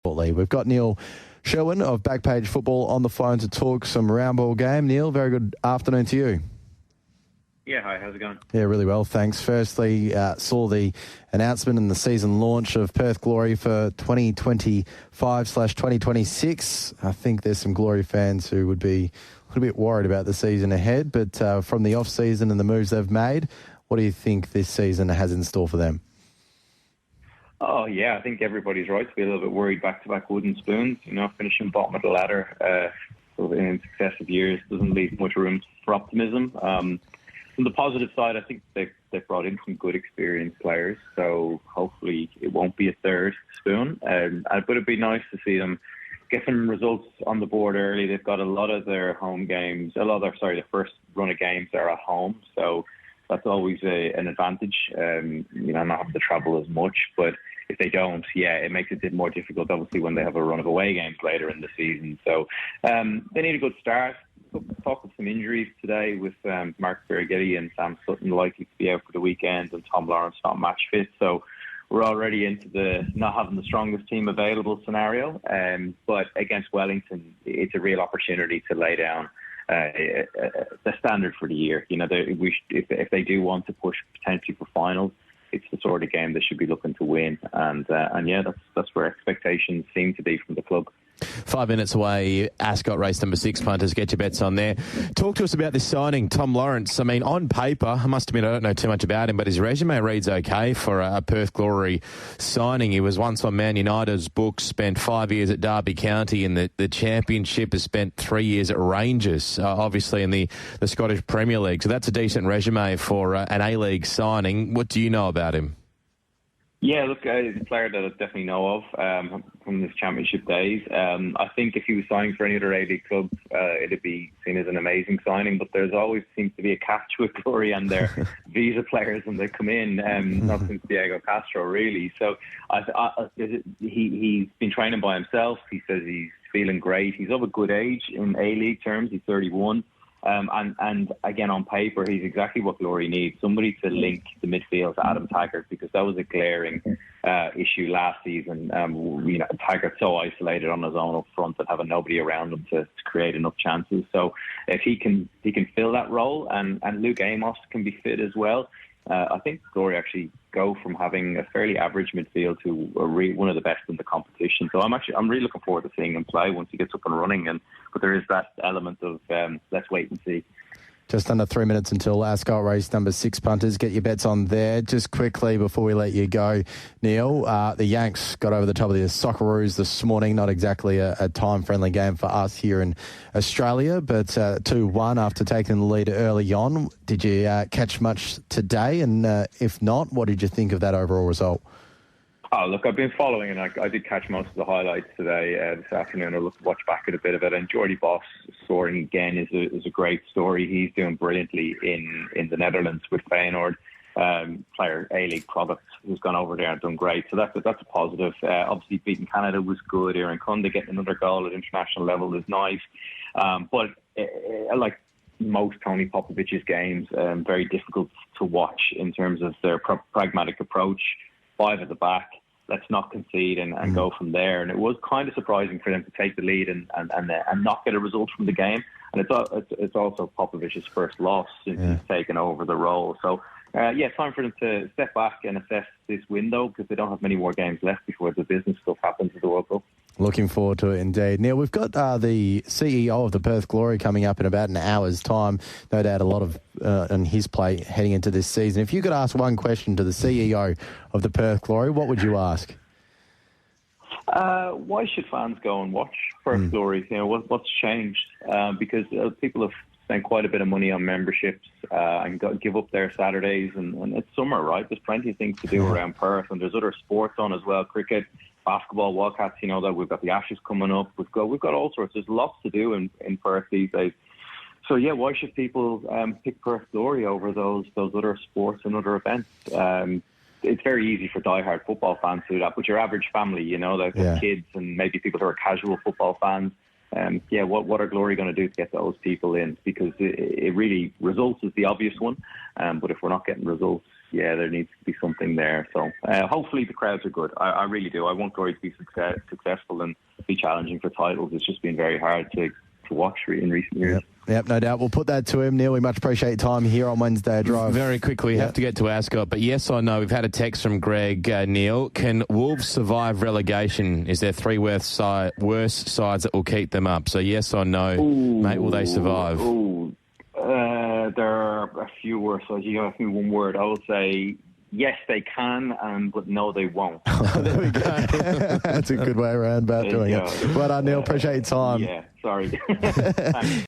shortly. We've got Neil Sherwin of Backpage Football on the phone to talk some round ball game. Neil, very good afternoon to you. Yeah, hi, how's it going? Yeah, really well, thanks. Firstly, saw the announcement and the season launch of Perth Glory for 2025/2026. I think there's some Glory fans who would be a little bit worried about the season ahead, but from the off-season and the moves they've made, what do you think this season has in store for them? Oh, yeah, I think everybody's right to be a little bit worried back-to-back wooden spoons. Finishing bottom of the ladder in successive years doesn't leave much room for optimism. From the positive side, I think they've brought in some good experienced players, so hopefully it won't be a third spoon. But it'd be nice to see them get some results on the board early. They've got a lot of their home games, the first run of games are at home, so that's always an advantage. Not having to travel as much, but if they don't, it makes it a bit more difficult, obviously, when they have a run of away games later in the season. So they need a good start. Talk of some injuries today with Mark Berrigetti and Sam Sutton likely to be out for the weekend, and Tom Lawrence not match fit. So we're already into the not having the strongest team available scenario. But against Wellington, it's a real opportunity to lay down the standard for the year. If they do want to push potentially for finals, it's the sort of game they should be looking to win. And that's where expectations seem to be from the club. 5 minutes away, Ascot race number 6, punters. Get your bets on there. Talk to us about this signing, Tom Lawrence. I mean, on paper, I must admit I don't know too much about him, but his resume reads okay for a Perth Glory signing. He was once on Man United's books, spent 5 years at Derby County in the Championship, has spent 3 years at Rangers, obviously in the Scottish Premier League. So that's a decent resume for an A-League signing. What do you know about him? Yeah, look, he's a player that I definitely know of from his championship days. I think if he was signing for any other A-League club, it'd be seen as an amazing signing, but there's always seems to be a catch with Glory and their visa players when they come in, not since Diego Castro, really. So he's been training by himself. He says he's feeling great. He's of a good age in A-League terms. He's 31. And again, on paper, he's exactly what Glory needs. Somebody to link the midfield to Adam Taggart, because that was a glaring issue last season. Taggart so isolated on his own up front and having nobody around him to create enough chances. So if he can fill that role, and Luke Amos can be fit as well, I think Glory actually go from having a fairly average midfield to one of the best in the competition. So I'm really looking forward to seeing him play once he gets up and running. But there is that element of let's wait and see. Just under 3 minutes until Ascot race number 6, punters. Get your bets on there. Just quickly before we let you go, Neil, the Yanks got over the top of the Socceroos this morning. Not exactly a time-friendly game for us here in Australia, but 2-1 after taking the lead early on. Did you catch much today? And if not, what did you think of that overall result? Oh, look, I've been following, and I did catch most of the highlights today, this afternoon. I watched back at a bit of it, and Jordy Boss scoring again is a great story. He's doing brilliantly in the Netherlands with Feyenoord. Player A-League product who's gone over there and done great. So that's a positive. Obviously, beating Canada was good. Aaron Kunde getting another goal at international level is nice. But like most Tony Popovich's games, very difficult to watch in terms of their pragmatic approach. 5 at the back. Let's not concede and go from there. And it was kind of surprising for them to take the lead and not get a result from the game. And it's also Popovich's first loss since he's taken over the role. So, time for them to step back and assess this window, because they don't have many more games left before the business stuff happens at the World Cup. Looking forward to it indeed. Neil, we've got the CEO of the Perth Glory coming up in about an hour's time. No doubt a lot of on his plate heading into this season. If you could ask one question to the CEO of the Perth Glory, what would you ask? Why should fans go and watch Perth Glory? What's changed? Because people have spent quite a bit of money on memberships and give up their Saturdays, and it's summer, right? There's plenty of things to do around Perth, and there's other sports on as well: cricket, basketball, Wildcats. That we've got the Ashes coming up. We've got all sorts. There's lots to do in Perth these days. So why should people pick Perth Glory over those other sports and other events? It's very easy for diehard football fans to do that, but your average family, the kids and maybe people who are casual football fans, what are Glory going to do to get those people in? Because it really, results is the obvious one, but if we're not getting results, yeah, there needs to be something there. So hopefully the crowds are good. I really do. I want Glory to be successful and be challenging for titles. It's just been very hard to watch in recent years. Yep, no doubt. We'll put that to him, Neil. We much appreciate your time here on Wednesday Drive. Very quickly, have to get to Ascot, but yes or no, we've had a text from Greg, Neil. Can Wolves survive relegation? Is there three worse sides that will keep them up? So yes or no, mate, will they survive? There are a few worse sides. You ask me one word, I will say yes, they can, but no, they won't. There we go. That's a good way around about doing it. Well done, Neil. Appreciate your time. Yeah, sorry. Thanks.